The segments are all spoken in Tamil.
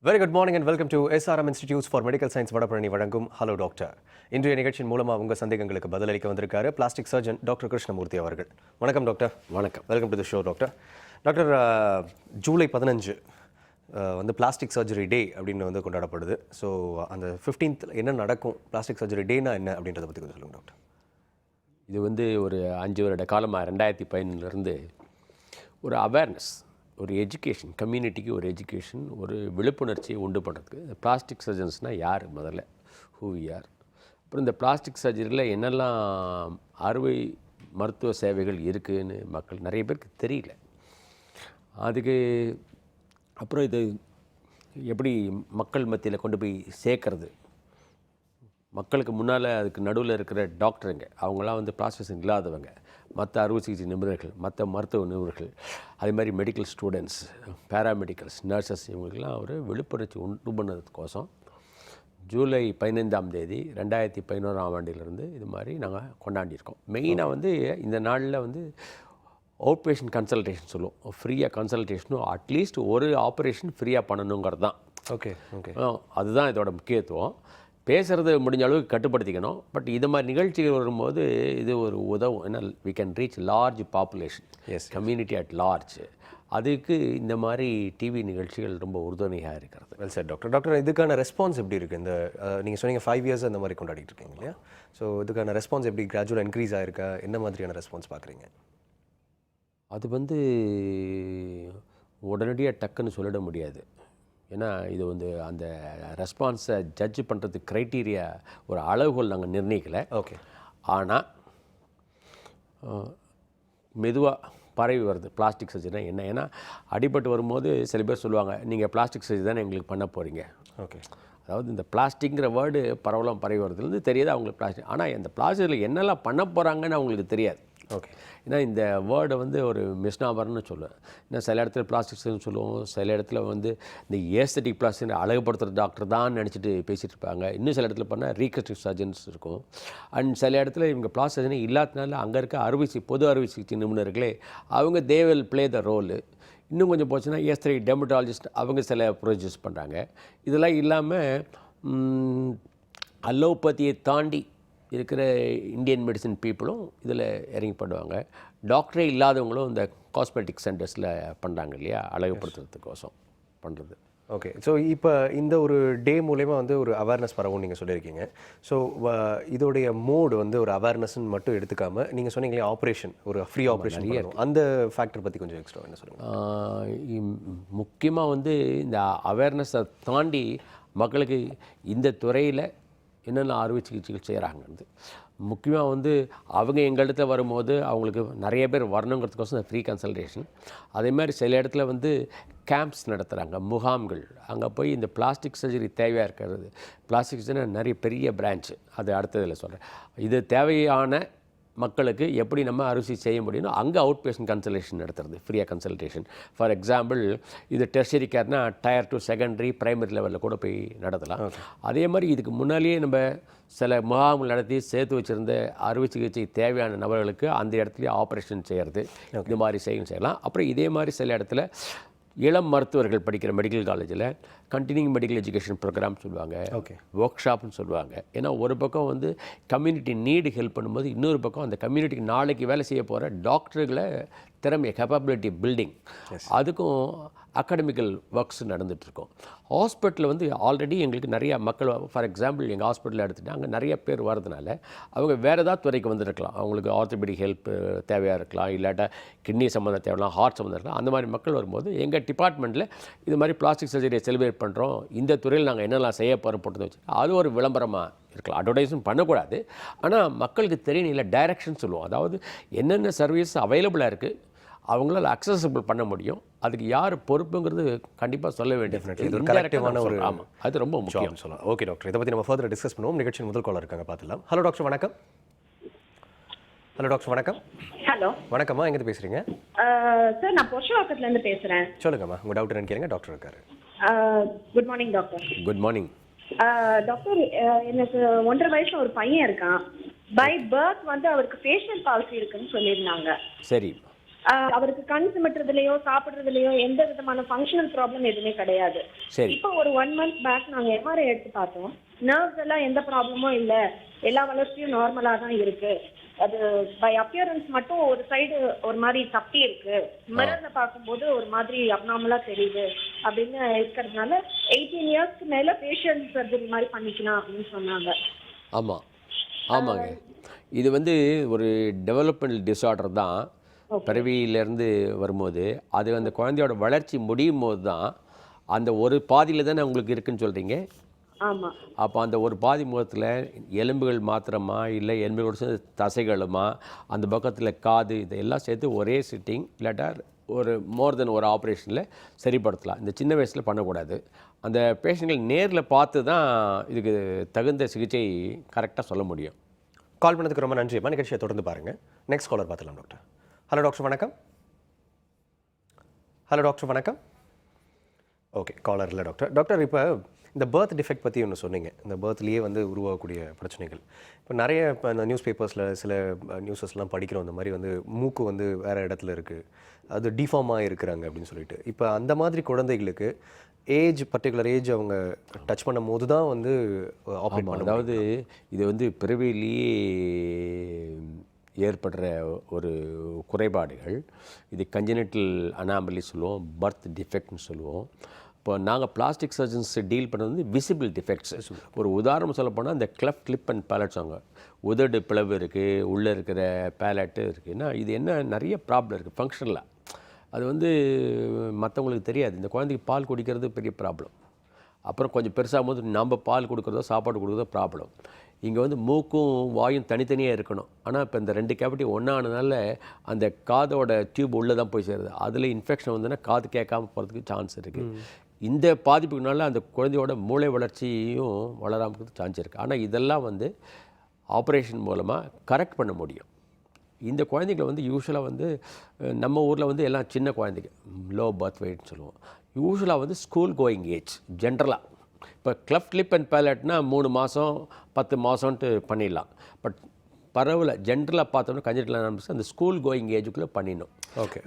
Very good morning and welcome to SRM Institutes for Medical Science Vadapalani வழங்கும் ஹலோ டாக்டர். இன்றைய நிகழ்ச்சியின் மூலமாக உங்கள் சந்தேகங்களுக்கு பதிலளிக்க வந்திருக்காரு பிளாஸ்டிக் சர்ஜன் டாக்டர் கிருஷ்ணமூர்த்தி அவர்கள். வணக்கம் டாக்டர். வணக்கம். Welcome to the show doctor. Doctor, July 15 வந்து பிளாஸ்டிக் சர்ஜரி டே அப்படின்னு வந்து கொண்டாடப்படுது. ஸோ அந்த 15th என்ன நடக்கும், பிளாஸ்டிக் சர்ஜரி டேனா என்ன அப்படின்றத பற்றி கொஞ்சம் சொல்லுங்கள் டாக்டர். இது வந்து ஒரு 5 வருட காலமாக 2015 ஒரு அவேர்னஸ், ஒரு எஜுகேஷன், கம்யூனிட்டிக்கு ஒரு எஜுகேஷன், ஒரு விழிப்புணர்ச்சியை உண்டு பண்ணுறதுக்கு பிளாஸ்டிக் சர்ஜன்ஸ்னால் யார், முதல்ல ஹூ யார், அப்புறம் இந்த பிளாஸ்டிக் சர்ஜரியில் என்னெல்லாம் அறுவை மருத்துவ சேவைகள் இருக்குதுன்னு மக்கள் நிறைய பேருக்கு தெரியல. அதுக்கு அப்புறம் இது எப்படி மக்கள் மத்தியில் கொண்டு போய் சேர்க்கறது, மக்களுக்கு முன்னால் அதுக்கு நடுவில் இருக்கிற டாக்டருங்க, அவங்களாம் வந்து பிளாஸ்டிக் இல்லாதவங்க, மற்ற அறுவை சிகிச்சை நிபுணர்கள், மற்ற மருத்துவ நிபுணர்கள், அதே மாதிரி மெடிக்கல் ஸ்டூடெண்ட்ஸ், பேராமெடிக்கல்ஸ், நர்சஸ், இவங்களுக்கெல்லாம் ஒரு விழிப்புணர்ச்சி உண்டு பண்ணதுக்கோசம் ஜூலை 15 2011 இது மாதிரி நாங்கள் கொண்டாடியிருக்கோம். மெயினாக வந்து இந்த நாளில் வந்து அவுட் பேஷண்ட் கன்சல்டேஷன் சொல்லுவோம். ஃப்ரீயாக கன்சல்டேஷனும் அட்லீஸ்ட் ஒரு ஆப்ரேஷன் ஃப்ரீயாக பண்ணணுங்கிறது தான். ஓகே ஓகே அதுதான் இதோட முக்கியத்துவம். பேசுகிறது முடிஞ்ச அளவுக்கு கட்டுப்படுத்திக்கணும். பட் இது மாதிரி நிகழ்ச்சிகள் வரும்போது இது ஒரு உதவும். ஏன்னா we can reach large population, community at large. அதுக்கு இந்த மாதிரி டிவி நிகழ்ச்சிகள் ரொம்ப உறுதுணையாக இருக்கிறது. Well sir doctor. டாக்டர், இதுக்கான ரெஸ்பான்ஸ் எப்படி இருக்குது? இந்த நீங்கள் சொன்னீங்க 5 இயர்ஸ் அந்த மாதிரி கொண்டாடிட்டு இருக்கீங்க இல்லையா? ஸோ இதுக்கான ரெஸ்பான்ஸ் எப்படி, கிராஜுவலாக இன்க்ரீஸ் ஆகிருக்கா? என்ன மாதிரியான ரெஸ்பான்ஸ் பார்க்குறீங்க? அது வந்து உடனடியாக டக்குன்னு சொல்லிட முடியாது. ஏன்னா இது வந்து அந்த ரெஸ்பான்ஸை ஜட்ஜ் பண்ணுறதுக்கு க்ரைட்டீரியா, ஒரு அளவுகோல் நாங்கள் நிர்ணயிக்கலை. ஓகே. ஆனால் மெதுவாக பரவி வருது பிளாஸ்டிக் சர்ஜரினா என்ன. ஏன்னா அடிபட்டு வரும்போது சில பேர் சொல்லுவாங்க, நீங்கள் பிளாஸ்டிக் சர்ஜரி தானே எங்களுக்கு பண்ண போகிறீங்க. ஓகே. அதாவது இந்த பிளாஸ்டிக்ங்கிற வேர்டு பரவலாம் பரவி வருதுலேருந்து தெரியாது அவங்களுக்கு பிளாஸ்டிக். ஆனால் இந்த பிளாஸ்டிக்கில் என்னெல்லாம் பண்ண போகிறாங்கன்னு அவங்களுக்கு தெரியாது. ஓகே. ஏன்னா இந்த வேர்டை வந்து ஒரு மிஸ்னாபர்னு சொல்லுவேன். ஏன்னா சில இடத்துல பிளாஸ்டிக் சர்ஜன் சொல்லுவோம், சில இடத்துல வந்து இந்த ஏஸ்தட்டிக் பிளாஸ்டிக் அழகுப்படுத்துகிற டாக்டர் தான் நினச்சிட்டு பேசிகிட்டு இருப்பாங்க. இன்னும் சில இடத்துல பண்ணால் ரீகன்ஸ்ட்ரக்டிவ் சர்ஜன்ஸ் இருக்கும். அண்ட் சில இடத்துல இவங்க பிளாஸ்டிக் சர்ஜனே இல்லாதனால அங்கே இருக்க பொது அறுவை சிகிச்சை நிபுணர்களே அவங்க they will play the role. இன்னும் கொஞ்சம் போச்சுன்னா ஏஸ்தட்டிக் டெர்மட்டாலஜிஸ்ட் அவங்க சில ப்ரொசீஜர்ஸ் பண்ணுறாங்க. இதெல்லாம் இல்லாமல் அலோபதியை தாண்டி இருக்கிற இந்தியன் மெடிசன் பீப்புளும் இதில் இறங்கி பண்ணுவாங்க. டாக்டரே இல்லாதவங்களும் இந்த காஸ்மெட்டிக் சென்டர்ஸில் பண்ணுறாங்க இல்லையா, அழகுப்படுத்துறதுக்கோசம் பண்ணுறது. ஓகே. ஸோ இப்போ இந்த ஒரு டே மூலயமா வந்து ஒரு அவேர்னஸ் பரவும் நீங்கள் சொல்லியிருக்கீங்க. ஸோ இதோடைய மோடு வந்து ஒரு அவேர்னஸ்ன்னு மட்டும் எடுத்துக்காமல் நீங்கள் சொன்னீங்களே ஆப்ரேஷன், ஒரு ஃப்ரீ ஆப்ரேஷன் பண்ணணும், அந்த ஃபேக்டர் பற்றி கொஞ்சம் எக்ஸ்ட்ரா என்ன சொல்லுங்கள்? முக்கியமாக வந்து இந்த அவேர்னஸை தாண்டி மக்களுக்கு இந்த துறையில் என்னென்ன அறுவை சிகிச்சைகள் செய்கிறாங்கன்னு முக்கியமாக வந்து அவங்க எங்கள் இடத்துல வரும்போது அவங்களுக்கு நிறைய பேர் வரணுங்கிறதுக்கோசம் ஃப்ரீ கன்சல்டேஷன். அதே மாதிரி சில இடத்துல வந்து கேம்ப்ஸ் நடத்துகிறாங்க, முகாம்கள். அங்கே போய் இந்த பிளாஸ்டிக் சர்ஜரி தேவையாக இருக்கிறது, பிளாஸ்டிக் சர்ஜரி நிறைய பெரிய பிரான்ச்சு, அது அடுத்ததில் சொல்கிறேன். இது தேவையான மக்களுக்கு எப்படி நம்ம அறுவை செய்ய முடியும்னு அங்கே அவுட் பேஷண்ட் கன்சல்டேஷன் நடத்துறது, ஃப்ரீயாக கன்சல்டேஷன். ஃபார் எக்ஸாம்பிள் இது டெர்ஷரி கேர்னா டயர் 2 செகண்டரி பிரைமரி லெவலில் கூட போய் நடத்தலாம். அதே மாதிரி இதுக்கு முன்னாலேயே நம்ம சில முகாம்கள் நடத்தி சேர்த்து வச்சுருந்த அறுவை சிகிச்சை தேவையான நபர்களுக்கு அந்த இடத்துலையே ஆப்ரேஷன் செய்கிறது, இந்த மாதிரி செய்யலாம். அப்புறம் இதே மாதிரி சில இடத்துல இளம் மருத்துவர்கள் படிக்கிற மெடிக்கல் காலேஜில் கண்டினியூங் மெடிக்கல் எஜுகேஷன் ப்ரோக்ராம் சொல்லுவாங்க, ஒர்க் ஷாப்னு சொல்லுவாங்க. ஏன்னா ஒரு பக்கம் வந்து கம்யூனிட்டி நீடு ஹெல்ப் பண்ணும்போது, இன்னொரு பக்கம் அந்த கம்யூனிட்டிக்கு நாளைக்கு வேலை செய்ய போகிற டாக்டர்களை திறமை, கேப்பபிலிட்டி பில்டிங், அதுக்கும் அகாடமிக்கல் ஒர்க்ஸ் நடந்துகிட்ருக்கோம். ஹாஸ்பிட்டலில் வந்து ஆல்ரெடி எங்களுக்கு நிறையா மக்கள், ஃபார் எக்ஸாம்பிள் எங்கள் ஹாஸ்பிட்டலில் எடுத்துகிட்டு அங்கே நிறைய பேர் வரதுனால அவங்க வேறு ஏதாவது துறைக்கு வந்துருக்கலாம். அவங்களுக்கு ஆர்த்தோபெடிக் ஹெல்ப் தேவையாக இருக்கலாம், இல்லாட்டா கிட்னி சம்மந்தம் தேவைலாம், ஹார்ட் சம்மந்தம் இருக்கலாம். அந்த மாதிரி மக்கள் வரும்போது எங்கள் டிபார்ட்மெண்ட்டில் இது மாதிரி பிளாஸ்டிக் சர்ஜரியை செலிப்ரேட் பண்ணுறோம், இந்த துறையில் நாங்கள் என்னெல்லாம் செய்ய போகிறோம் போட்டு வச்சு அது ஒரு விளம்பரமாக இருக்கலாம். அட்வர்டைஸ்மெண்ட் பண்ணக்கூடாது, ஆனால் மக்களுக்கு தெரியணும். இல்லை டைரக்ஷன் சொல்லுவோம், அதாவது என்னென்ன சர்வீஸ் அவைலபிளாக இருக்குது, அவங்களால அக்சசபிள் பண்ண முடியும், அதுக்கு யார் பொறுப்புங்கிறது கண்டிப்பாக சொல்ல வேண்டிய ஒரு ஆமாம், அது ரொம்ப முக்கியம் சொல்லலாம். ஓகே டாக்டர், இதை பற்றி நம்ம ஃபர்தர் டிஸ்கஸ் பண்ணுவோம். நிகழ்ச்சியின் முதல் காலர் இருக்காங்க, பார்த்துலாம். ஹலோ டாக்டர், வணக்கம். ஹலோ டாக்டர், வணக்கம். ஹலோ வணக்கம்மா, எங்கே பேசுகிறீங்க? சார், நான் பொஷவாக்கத்துலேருந்து பேசுகிறேன். சொல்லுங்கம்மா, உங்கள் டவுட் என்னன்னு கேளுங்க, டாக்டர் இருக்காரு. Good morning doctor. Good morning doctor, எனக்கு 1.5 வயசுல ஒரு பையன் இருக்கான். பை பர்த் வந்து அவருக்கு ஃபேஷியல் பால்சி இருக்குன்னு சொல்லியிருந்தாங்க. சரி. அவருக்கு கண் சிமிட்டுறதுலயோ சாப்பிடுறதுலயோ எந்த விதமான ஃபங்க்ஷனல் ப்ராப்ளம் எதுவுமே கிடையாது. சரி. இப்போ ஒரு 1 month பேக் நாங்க எம்ஆர்ஐ எடுத்து பார்த்தோம். நர்வ்ஸ் எல்லாம் எந்த ப்ராப்ளமும் இல்ல, எல்லா வளர்ச்சியும் நார்மலா தான் இருக்கு. அது பை அப்பியரன்ஸ் மட்டும் ஒரு சைடு ஒரு மாதிரி தப்பி இருக்கு, மிரர்ல பார்க்கும்போது ஒரு மாதிரி அப்நார்மலா தெரியுது அப்படின்னு இருக்கிறதுனால 18 இயர்ஸ்க்கு மேல ஃபேஷியல் சர்ஜரி மாதிரி பண்ணிக்கலாம் அப்படின்னு சொன்னாங்க. ஆமாம், ஆமாங்க. இது வந்து ஒரு டெவலப்மெண்டல் டிஸார்டர் தான். பிறவியிலேருந்து வரும்போது அது அந்த குழந்தையோட வளர்ச்சி முடியும் போது தான் அந்த ஒரு பாதியில் தானே உங்களுக்கு இருக்குன்னு சொல்கிறீங்க. ஆமா. அப்போ அந்த ஒரு பாதி முகத்தில் எலும்புகள் மாத்திரமா இல்லை எலும்புகளோட சேர்ந்து தசைகளுமா அந்த பக்கத்தில் காது இதெல்லாம் சேர்த்து ஒரே சிட்டிங் இல்லாட்டா ஒரு மோர் தென் ஒரு ஆப்ரேஷனில் சரிப்படுத்தலாம். இந்த சின்ன வயசில் பண்ணக்கூடாது. அந்த பேஷண்ட்கள் நேரில் பார்த்து தான் இதுக்கு தகுந்த சிகிச்சை கரெக்டாக சொல்ல முடியும். கால் பண்ணதுக்கு ரொம்ப நன்றிம்மா. நிகழ்ச்சியை தொடர்ந்து பாருங்கள். நெக்ஸ்ட் காலர் பார்த்துலாம் டாக்டர். ஹலோ டாக்டர் வணக்கம். ஹலோ டாக்டர் வணக்கம். ஓகே, காலர் இல்லை டாக்டர். டாக்டர், இப்போ இந்த பர்த் டிஃபெக்ட் பற்றி ஒன்று சொன்னீங்க. இந்த பர்த்லேயே வந்து உருவாகக்கூடிய பிரச்சனைகள். இப்போ நிறைய இப்போ இந்த நியூஸ் பேப்பர்ஸில் சில நியூஸஸ்லாம் படிக்கிறோம். இந்த மாதிரி வந்து மூக்கு வந்து வேறு இடத்துல இருக்குது, அது டிஃபார்மாக இருக்கிறாங்க அப்படின்னு சொல்லிட்டு. இப்போ அந்த மாதிரி குழந்தைகளுக்கு பர்டிகுலர் ஏஜ் அவங்க டச் பண்ணும் போது தான் வந்து ஆப்ரேட் பண்ண. அதாவது இது வந்து பிறவிலேயே ஏற்படுற ஒரு குறைபாடுகள். இது கஞ்சனிட்டல் அனாமலி சொல்லுவோம், பர்த் டிஃபெக்ட்னு சொல்லுவோம். இப்போ நாங்கள் பிளாஸ்டிக் சர்ஜன்ஸ் டீல் பண்ணுறது வந்து விசிபிள் டிஃபெக்ட்ஸ். ஒரு உதாரணம் சொல்லப்போனால் இந்த கிளஃப்ட் கிளிப் அண்ட் பேலட்ஸ், அவங்க உதடு பிளவு இருக்குது, உள்ளே இருக்கிற பேலட்டு இருக்குன்னா இது என்ன நிறைய ப்ராப்ளம் இருக்குது ஃபங்க்ஷனில். அது வந்து மற்றவங்களுக்கு தெரியாது. இந்த குழந்தைக்கு பால் குடிக்கிறது பெரிய ப்ராப்ளம். அப்புறம் கொஞ்சம் பெருசாகும் போது நம்ம பால் கொடுக்குறதோ சாப்பாடு கொடுக்குறதோ ப்ராப்ளம். இங்கே வந்து மூக்கும் வாயும் தனித்தனியாக இருக்கணும். ஆனால் இப்போ இந்த 2 கேவிட்டி ஒன்றானதுனால அந்த காதோட டியூப் உள்ளே தான் போய் சேருது. அதில் இன்ஃபெக்ஷன் வந்துன்னா காது கேட்காமல் போகிறதுக்கு சான்ஸ் இருக்குது. இந்த பாதிப்புக்குனால அந்த குழந்தையோட மூளை வளர்ச்சியும் வளராமல் இருக்கிறதுக்கு சான்ஸ் இருக்குது. ஆனால் இதெல்லாம் வந்து ஆப்ரேஷன் மூலமாக கரெக்ட் பண்ண முடியும். இந்த குழந்தைகளை வந்து யூஸ்வலாக வந்து நம்ம ஊரில் வந்து எல்லாம் சின்ன குழந்தைங்க, லோ பர்த் வெயிட்னு சொல்லுவோம். யூஸ்வலாக வந்து ஸ்கூல் கோயிங் ஏஜ் ஜென்ரலாக. இப்போ கிளஃப்ட் லிப் அண்ட் பேலட்னா 3 மாதம் 10 மாதம்ன்ட்டு பண்ணிடலாம். பட் பரவல ஜென்ரலாக பார்த்தோம்னா கஞ்சனிட்டல் அனாமலிஸ் அந்த ஸ்கூல் கோயிங் ஏஜுக்குள்ளே பண்ணிடணும். ஓகே.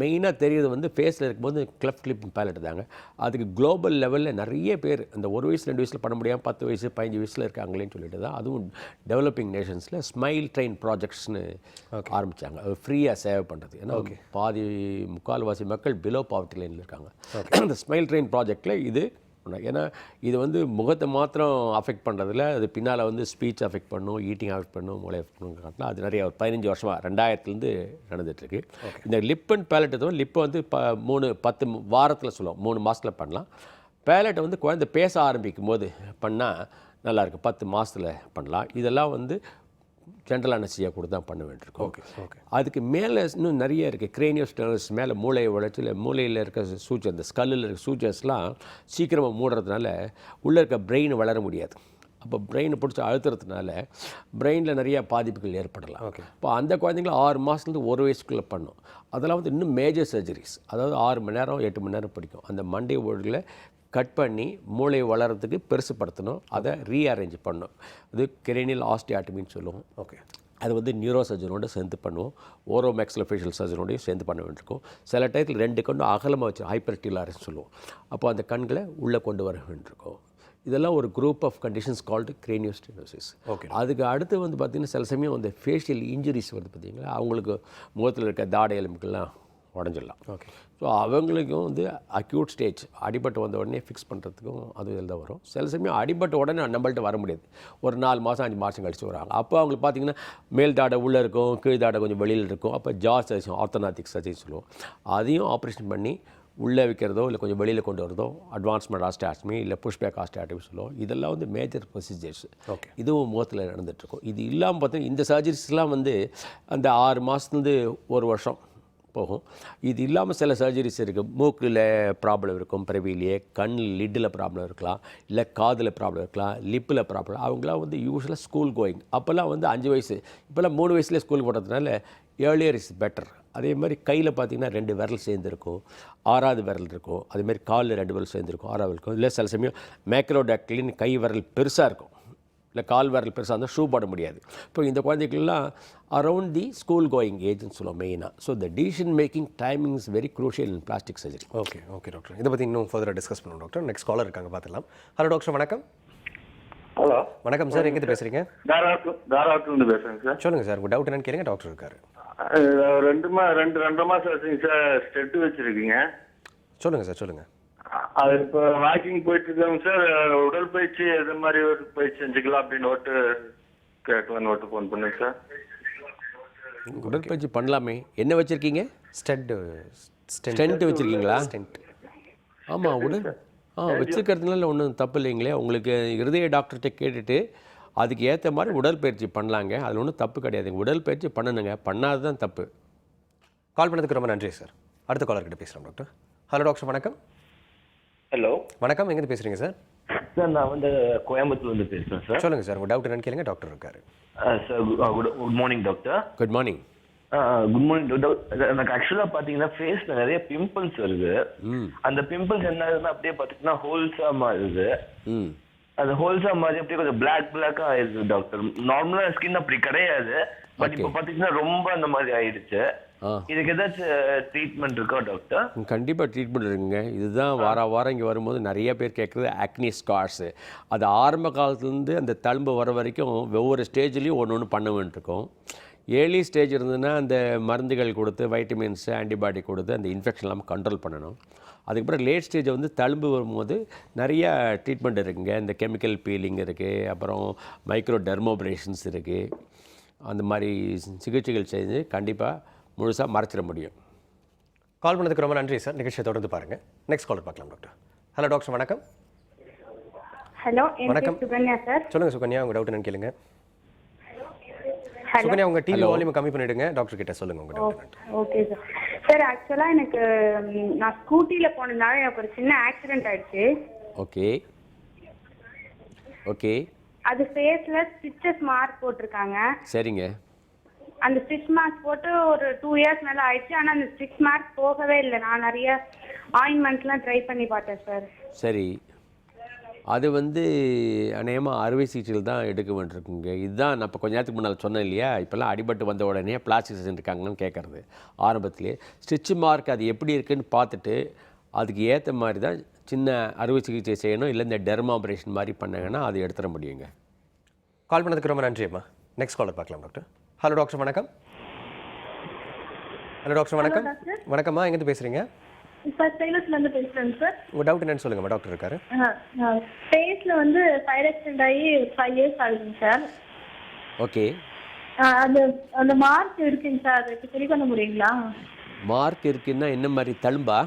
மெயினாக தெரியுது வந்து ஃபேஸில் இருக்கும்போது கிளஃப்ட் லிப் பேலட் தாங்க. அதுக்கு குளோபல் லெவலில் நிறைய பேர் இந்த 1 வயசு 2 வயசில் பண்ண முடியாமல் 10 வயசு 15 வயசில் இருக்காங்களேன்னு சொல்லிட்டு தான் அதுவும் டெவலப்பிங் நேஷன்ஸில் ஸ்மைல் ட்ரெயின் ப்ராஜெக்ட்ஸ்னு ஆரம்பித்தாங்க. அது ஃப்ரீயாக சேவ் பண்ணுறது. ஏன்னா முக்கால்வாசி மக்கள் பிலோ பாவர்ட்டி லைனில் இருக்காங்க. அந்த ஸ்மைல் ட்ரெயின் ப்ராஜெக்டில் இது ஏன்னா இது வந்து முகத்தை மாத்திரம் அஃபெக்ட் பண்ணுறதில்ல, அது பின்னால் வந்து ஸ்பீச் அஃபெக்ட் பண்ணும், ஈட்டிங் அஃபெக்ட் பண்ணும், மூளை அஃபெக்ட் பண்ணும். அது நிறைய ஒரு 15 வருஷமாக 2000 நடந்துகிட்ருக்கு. இந்த லிப் அண்ட் பேலட்டை லிப்பை வந்து 10 வாரத்தில் சொல்லுவோம், 3 மாதத்தில் பண்ணலாம். பேலட்டை வந்து குழந்தை பேச ஆரம்பிக்கும் போது பண்ணால் நல்லாயிருக்கு, 10 மாதத்தில் பண்ணலாம். இதெல்லாம் வந்து ஜென்ரல் அனஸ்தீசியா கூட தான் பண்ண வேண்டியிருக்கும். ஓகே. அதுக்கு மேலே இன்னும் நிறைய இருக்குது. கிரேனியோஸ்டர்னஸ் மேலே மூளையை வளர்ச்சியில் மூளையில் இருக்க சூச்சர், இந்த ஸ்கல்லில் இருக்க சூச்சர்ஸ்லாம் சீக்கிரமாக மூடுறதுனால உள்ளே இருக்க பிரெயின் வளர முடியாது. அப்போ பிரெயினை பிடிச்சி அழுத்துறதுனால பிரெயினில் நிறைய பாதிப்புகள் ஏற்படலாம். இப்போ அந்த குழந்தைங்கள 6 மாதத்துலேருந்து 1 வயசுக்குள்ளே பண்ணும். அதெல்லாம் வந்து இன்னும் மேஜர் சர்ஜரிஸ், அதாவது 6 மணி நேரம் 8 மணி நேரம் பிடிக்கும். அந்த மண்டை ஓடுகளை கட் பண்ணி மூளை வளர்கிறதுக்கு பெருசுப்படுத்தணும், அதை ரீஅரேஞ்ச் பண்ணணும். அது கிரேனியல் ஆஸ்டியாட்டமின்னு சொல்லுவோம். ஓகே. அது வந்து நியூரோ சர்ஜனோடு சேர்ந்து பண்ணுவோம், ஓரோ மேக்ஸிலோஃபேஷியல் சர்ஜனோடையும் சேர்ந்து பண்ண வேண்டியிருக்கும். சில டயத்தில் 2 கண்ணும் அகலமாக வச்சு ஹைப்பர்டிலாரின்னு சொல்லுவோம். அப்போ அந்த கண்களை உள்ளே கொண்டு வர வேண்டியிருக்கும். இதெல்லாம் ஒரு group of conditions called craniostenosis. Okay. அதுக்கு அடுத்து வந்து பார்த்திங்கன்னா சில சமயம் அந்த ஃபேஷியல் இன்ஜுரிஸ் வந்து பார்த்திங்களா, அவங்களுக்கு முகத்தில் இருக்க தாடை எலும்புகள்லாம் உடஞ்சிடலாம். ஓகே. ஸோ அவங்களுக்கும் வந்து அக்யூட் ஸ்டேஜ் அடிபட்டு வந்த உடனே ஃபிக்ஸ் பண்ணுறதுக்கும் அது இதில் தான் வரும். சில சமயம் அடிபட்ட உடனே நம்மள்ட்ட வர முடியாது, ஒரு 4 மாதம் 5 மாதம் கழிச்சு வராங்க. அப்போ அவங்களுக்கு பார்த்திங்கன்னா மேல் தாடை உள்ளே இருக்கும், கீழ் தாடை கொஞ்சம் வெளியில் இருக்கும். அப்போ சர்ஜரி, ஆர்த்தோனாட்டிக் சர்ஜரி சொல்லுவோம். அதையும் ஆப்ரேஷன் பண்ணி உள்ளே வைக்கிறதோ இல்லை கொஞ்சம் வெளியில் கொண்டு வரதோ அட்வான்ஸ்மெண்ட் ஆஸ்டியாட்டமி இல்லை புஷ்பேக் ஆஸ்டியாட்டமி சொல்லுவோம். இதெல்லாம் வந்து மேஜர் ப்ரொசீஜர்ஸ். ஓகே. இதுவும் முகத்தில் நடந்துகிட்ருக்கும். இது இல்லாமல் பார்த்தீங்கன்னா இந்த சர்ஜரிஸ்லாம் வந்து அந்த 6 மாதத்துலேருந்து 1 வருஷம் போகும். இது இல்லாமல் சில சர்ஜரிஸ் இருக்குது. மூக்கில் ப்ராப்ளம் இருக்கும் பிறவிலேயே, கண் லிட்டில் ப்ராப்ளம் இருக்கலாம், இல்லை காதில் ப்ராப்ளம் இருக்கலாம், லிப்பில் ப்ராப்ளம். அவங்களாம் வந்து யூஸ்வலாக ஸ்கூல் கோயிங். அப்போல்லாம் வந்து 5 வயசு, இப்போல்லாம் 3 வயசுலேயே ஸ்கூல் போடுறதுனால ஏர்லியர் இஸ் பெட்டர். அதே மாதிரி கையில் பார்த்திங்கன்னா 2 விரல் சேர்ந்துருக்கும், 6வது விரல் இருக்கும். அதேமாதிரி காலில் 2 விரல் சேர்ந்துருக்கும், 6வது இருக்கும். இல்லை சில சமயம் மேக்ரோடாக்டிலின் கை விரல் பெருசாக இருக்கும், இல்லை கால் விரல் பெருசாக இருந்தால் ஷூ போட முடியாது. இப்போ இந்த குழந்தைகள்லாம் அரவுண்ட் தி ஸ்கூல் கோயிங் ஏஜ்னு சொல்லுவோம் மெயினாக. So the decision making timing is very crucial in plastic surgery. Okay okay doctor, இதை பற்றி இன்னும் ஃபர்தராக டிஸ்கஸ் பண்ணுவோம் டாக்டர். நெக்ஸ்ட் காலர் இருக்காங்க, பார்த்துலாம். ஹலோ டாக்டர், வணக்கம். ஹலோ, வணக்கம் சார், எங்கேருந்து பேசுகிறீங்க? தாராவூர்லேருந்து பேசுறேன் சார். சொல்லுங்கள் சார், உங்கள் டவுட் என்னன்னு கேளுங்க, டாக்டர் இருக்காரு. ரெண்டரை மாசம் ஆச்சுங்க சார், ஸ்டெட்டு வச்சிருக்கீங்க. சொல்லுங்கள் சார், சொல்லுங்கள். அது இப்போ வாக்கிங் போயிட்டு இருக்காங்க சார். உடற்பயிற்சி எது மாதிரி ஒரு பயிற்சி செஞ்சுக்கலாம் அப்படின்னு கேட்கலான்னு ஃபோன் பண்ணுங்க சார். உடற்பயிற்சி பண்ணலாமே. என்ன வச்சுருக்கீங்க? ஸ்டெண்ட் வச்சுருக்கீங்களா? ஸ்டெண்ட். ஆமாம், வச்சுருக்கிறதுனால ஒன்றும் தப்பு இல்லைங்களே. உங்களுக்கு இருதய டாக்டர்கிட்ட கேட்டுட்டு அதுக்கு ஏற்ற மாதிரி உடற்பயிற்சி பண்ணலாங்க. அதில் ஒன்றும் தப்பு கிடையாதுங்க. உடற்பயிற்சி பண்ணணுங்க, பண்ணாது தான் தப்பு. கால் பண்ணதுக்கு ரொம்ப நன்றி சார். அடுத்த காலர்கிட்ட பேசலாம் டாக்டர். ஹலோ டாக்டர், வணக்கம். ஹலோ, வணக்கம், எங்கேருந்து பேசுகிறீங்க சார்? சார் நான் வந்து கோயம்புத்தூர்லேருந்து பேசுகிறேன் சார். சொல்லுங்கள் சார், உங்கள் டவுட் என்னன்னு கேளுங்க, டாக்டர் இருக்காரு. Sir good morning doctor. Good morning. Good morning doctor. எனக்கு ஆக்சுவலாக பார்த்தீங்கன்னா ஃபேஸில் நிறைய பிம்பிள்ஸ் வருது. அந்த பிம்பிள்ஸ் என்ன ஆகுதுன்னா அப்படியே பார்த்தீங்கன்னா ஹோல்ஸாக மாறுது. அந்த ஹோல்ஸாக மாறி அப்படியே கொஞ்சம் பிளாக்காக ஆயிடுது டாக்டர். நார்மலாக ஸ்கின் அப்படி கிடையாது, பட் இப்போ பார்த்தீங்கன்னா ரொம்ப அந்த மாதிரி ஆயிடுச்சு. இதுக்கு ஏதாச்சும் ட்ரீட்மெண்ட் இருக்கா டாக்டர்? கண்டிப்பாக ட்ரீட்மெண்ட் இருக்குங்க. இதுதான் வாரம் இங்கே வரும்போது நிறைய பேர் கேட்குறது ஆக்னி ஸ்கார்ஸு. அது ஆரம்ப காலத்துலேருந்து அந்த தழும்பு வர வரைக்கும் ஒவ்வொரு ஸ்டேஜ்லேயும் ஒன்று பண்ண வேண்டியிருக்கும். ஏர்லி ஸ்டேஜ் இருந்ததுன்னா அந்த மருந்துகள் கொடுத்து வைட்டமின்ஸு ஆன்டிபயோட்டிக் கொடுத்து அந்த இன்ஃபெக்ஷன் இல்லாமல் கண்ட்ரோல் பண்ணணும். அதுக்கப்புறம் லேட் ஸ்டேஜை வந்து தழும்பு வரும்போது நிறைய ட்ரீட்மெண்ட் இருக்குங்க. இந்த கெமிக்கல் பீலிங் இருக்குது, அப்புறம் மைக்ரோ டெர்மோபிரேஷன்ஸ் இருக்குது. அந்த மாதிரி சிகிச்சைகள் செஞ்சு கண்டிப்பாக முழுசாக மறைச்சிட முடியும். கால் பண்ணதுக்கு ரொம்ப நன்றி சார். நிகழ்ச்சியை தொடர்ந்து பாருங்கள். நெக்ஸ்ட் காலர் பார்க்கலாம் டாக்டர். ஹலோ டாக்டர், வணக்கம். ஹலோ, வணக்கம். சுகன்யா சார். சொல்லுங்கள் சுகன்யா, உங்கள் டவுட் என்னன்னு கேளுங்க. ஹலோ. சுகன்யா, உங்கள் டிவி வால்யூம் கம்மி பண்ணிவிடுங்க, டாக்டர் கிட்ட சொல்லுங்கள் உங்கள் டவுட். Okay sir. சார் ஆக்சுவலாக எனக்கு நான் ஸ்கூட்டியில் போனதுனால எனக்கு ஒரு சின்ன ஆக்சிடென்ட் ஆயிடுச்சு. Okay okay. அது ஃபேஸில் ஸ்டிச்சஸ் மார்க் போட்டிருக்காங்க. சரிங்க. அந்த ஸ்டிச் மார்க் போட்டு ஒரு 2 இயர்ஸ் மேலே ஆயிடுச்சு. ஆனால் அந்த ஸ்டிச் மார்க் போகவே இல்லை. நான் நிறைய ஆயின்மெண்ட்ஸ்லாம் ட்ரை பண்ணி பார்த்தேன் சார். சரி, அது வந்து அநேகமாக அறுவை சிகிச்சையில் தான் எடுக்க வேண்டியிருக்குங்க. இதுதான் நான் இப்போ கொஞ்ச நேரத்துக்கு முன்னால் சொன்னேன் இல்லையா, இப்போல்லாம் அடிபட்டு வந்த உடனே பிளாஸ்டிக் சர்ஜன் இருக்காங்கன்னு கேட்குறது. ஆரம்பத்திலே ஸ்டிச் மார்க் அது எப்படி இருக்குன்னு பார்த்துட்டு அதுக்கு ஏற்ற மாதிரி தான் சின்ன அறுவை சிகிச்சை செய்யணும். இல்லை இந்த டெர்மாபரேஷன் மாதிரி பண்ணாங்கன்னா அது எடுத்துட முடியுங்க. கால் பண்ணதுக்கு ரொம்ப நன்றி அம்மா. நெக்ஸ்ட் காலர் பார்க்கலாம் டாக்டர். ஹலோ டாக்டர், வணக்கம். ஹலோ டாக்டர், வணக்கம். வணக்கம்மா, எங்கேருந்து பேசுகிறீங்க? சார் சேலஸ்லேருந்து பேசுகிறேன் சார். உங்கள் டவுட் என்னன்னு சொல்லுங்கம்மா, டாக்டர் இருக்காரு. ஃபேஸில் வந்து ஃபயர் ஆக்சிடென்ட் ஆகி 5 இயர்ஸ் ஆகுதுங்க சார். ஓகே. அது அந்த மார்க் இருக்குங்க சார், அதுக்கு சரி பண்ண முடியுங்களா? மார்க் இருக்குன்னா என்ன மாதிரி தழும்பா?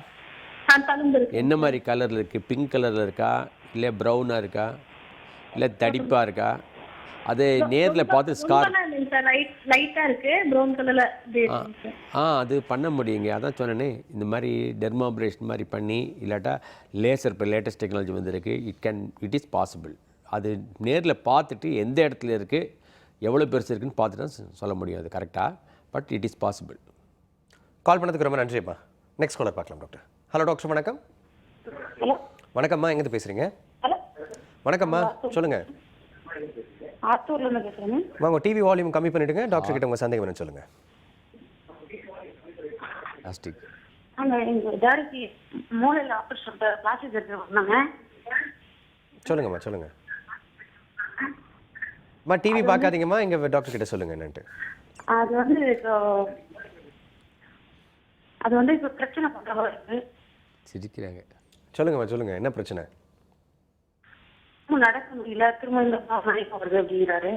தழும்பு இருக்கு. என்ன மாதிரி கலரில் இருக்குது? பிங்க் கலரில் இருக்கா, இல்லை ப்ரௌனாக இருக்கா, இல்லை தடிப்பாக இருக்கா? அது நேரில் பார்த்து ஸ்கார் லைட்டாக இருக்குது, ப்ரௌன் கலரில். அது பண்ண முடியுங்க. அதான் சொன்னேனே, இந்த மாதிரி டெர்மாபரேஷன் மாதிரி பண்ணி, இல்லாட்டா லேசர் இப்போ லேட்டஸ்ட் டெக்னாலஜி வந்துருக்கு. It is possible. அது நேரில் பார்த்துட்டு எந்த இடத்துல இருக்குது, எவ்வளோ பெருசு இருக்குன்னு பார்த்துட்டு தான் சொல்ல முடியும் அது கரெக்டாக. But it is possible. Call பண்ணதுக்கு ரொம்ப நன்றிம்மா. நெக்ஸ்ட் காலர் பார்க்கலாம் டாக்டர். ஹலோ டாக்டர், வணக்கம். ஹலோ. வணக்கம்மா, எங்கேருந்து பேசுகிறீங்க? ஹலோ. வணக்கம்மா, சொல்லுங்கள். ஆத்தூர்லேருந்து பேசுகிறேன். உங்கள் டிவி வால்யூம் கம்மி பண்ணிவிடுங்க, டாக்டர் கிட்ட உங்கள் சந்தேகம் என்னன்னு சொல்லுங்கள். பிளாஸ்டிக் எங்கள் டேரக்டி மூளையில் ஆப்ரேஷன் பிளாஸ்டிக் சர்ஜரி பண்ணாங்க. சொல்லுங்கம்மா, சொல்லுங்கள். அம்மா, டிவி பார்க்காதீங்கம்மா, எங்கள் டாக்டர் கிட்ட சொல்லுங்கள் என்னன்ட்டு. அது வந்து இப்போ பிரச்சனை பண்ணுறதா இருக்கு. சிரிக்கிறாங்க. சொல்லுங்கம்மா, சொல்லுங்கள், என்ன பிரச்சனை? நடக்க முடியல, திரும்ப இந்த மயக்கம் வருது அப்படிங்கிறாரு.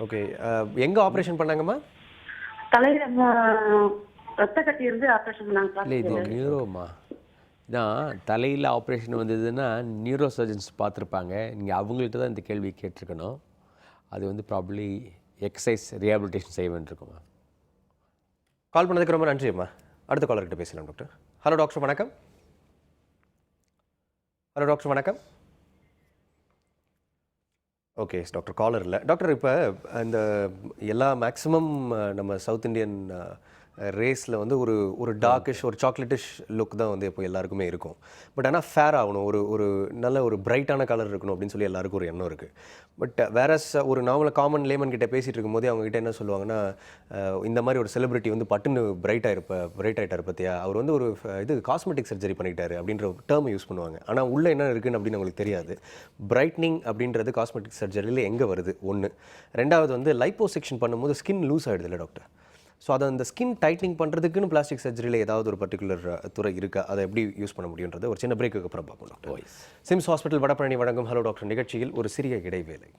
ஓகே, எங்கே ஆப்ரேஷன் பண்ணாங்கம்மா? தலையில ரத்த கட்டி இருந்து ஆப்ரேஷன் பண்ணாங்க. இல்லை, இது நியூரோமா தான். தலையில் ஆப்ரேஷன் வந்ததுன்னா நியூரோ சர்ஜன்ஸ் பார்த்துருப்பாங்க. நீங்கள் அவங்கள்ட்ட தான் இந்த கேள்வி கேட்டிருக்கணும். அது வந்து ப்ராப்ளி எக்ஸசைஸ் ரீஹாபிலிட்டேஷன் செய்ய வேண்டியிருக்குமா. கால் பண்ணதுக்கு ரொம்ப நன்றி அம்மா. அடுத்த காலர்கிட்ட பேசலாம் டாக்டர். ஹலோ டாக்டர், வணக்கம். ஹலோ டாக்டர், வணக்கம். ஓகே டாக்டர், காலர் இல்லை. டாக்டர், இப்போ இந்த எல்லா மேக்ஸிமம் நம்ம சவுத் இண்டியன் ரேஸில் வந்து ஒரு ஒரு டார்க்கிஷ் ஒரு சாக்லேட்டிஷ் லுக் தான் வந்து இப்போ எல்லாருக்குமே இருக்கும். பட் ஆனால் ஃபேர் ஆகணும், ஒரு ஒரு நல்ல ஒரு பிரைட்டான கலர் இருக்கணும் அப்படின்னு சொல்லி எல்லாருக்கும் ஒரு எண்ணம் இருக்குது. பட் வேறஸ் ஒரு நார்மலாக காமன் லேமன் கிட்ட பேசிகிட்டு இருக்கும்போது அவங்க கிட்ட என்ன சொல்லுவாங்கன்னா, இந்த மாதிரி ஒரு செலிபிரிட்டி வந்து பட்டுன்னு பிரைட் ஆகிட்டார் பார்த்தியா, அவர் வந்து ஒரு இது காஸ்மெட்டிக் சர்ஜரி பண்ணிட்டாரு அப்படின்ற டேர்ம் யூஸ் பண்ணுவாங்க. ஆனால் உள்ளே என்ன இருக்குன்னு அப்படின்னு அவங்களுக்கு தெரியாது. பிரைட்னிங் அப்படின்றது காஸ்மெட்டிக் சர்ஜரியில் எங்கே வருது ஒன்று. ரெண்டாவது வந்து லைப்போசெக்ஷன் பண்ணும்போது ஸ்கின் லூஸ் ஆகிடுது இல்லை டாக்டர். ஸோ அதை அந்த ஸ்கின் டைட்னிங் பண்ணுறதுக்குன்னு பிளாஸ்டிக் சர்ஜரியில் ஏதாவது ஒரு பர்டிகுலர் துறை இருக்கா, அதை எப்படி யூஸ் பண்ண முடியுன்றது ஒரு சின்ன பிரேக்குக்கு அப்புறம் பார்ப்போம் டாக்டர். சிம்ஸ் ஹாஸ்பிட்டல் வடபழனி வழங்கும் ஹலோ டாக்டர் நிகழ்ச்சியில் ஒரு சிறிய இடைவேளை.